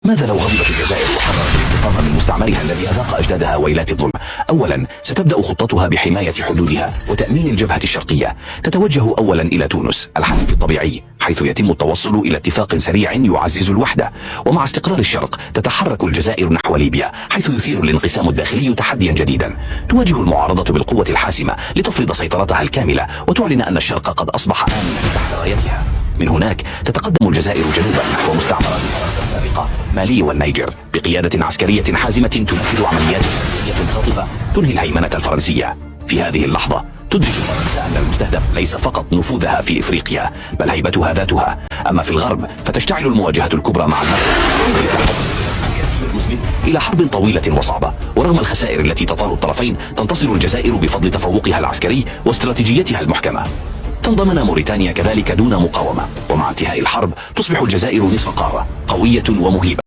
ماذا لو غضبت الجزائر وقررت الانتقام من مستعمرها الذي أذاق أجدادها ويلات الظلم؟ أولا، ستبدأ خطتها بحماية حدودها وتأمين الجبهة الشرقية. تتوجه أولا إلى تونس الحليف الطبيعي، حيث يتم التوصل إلى اتفاق سريع يعزز الوحدة. ومع استقرار الشرق تتحرك الجزائر نحو ليبيا، حيث يثير الانقسام الداخلي تحديا جديدا. تواجه المعارضة بالقوة الحاسمة لتفرض سيطرتها الكاملة وتعلن أن الشرق قد أصبح آمنا تحت رايتها. من هناك تتقدم الجزائر جنوبا نحو مستعمرات فرنسا السابقة مالي والنيجر بقيادة عسكرية حازمة تنفذ عمليات عسكرية خاطفة تنهي الهيمنة الفرنسية. في هذه اللحظة تدرك فرنسا أن المستهدف ليس فقط نفوذها في إفريقيا بل هيبتها ذاتها. أما في الغرب فتشتعل المواجهة الكبرى مع المغرب المسلم إلى حرب طويلة وصعبة. ورغم الخسائر التي تطال الطرفين تنتصر الجزائر بفضل تفوقها العسكري واستراتيجيتها المحكمة. تنضمن موريتانيا كذلك دون مقاومة، ومع انتهاء الحرب تصبح الجزائر نصف قارة قوية ومهيبة.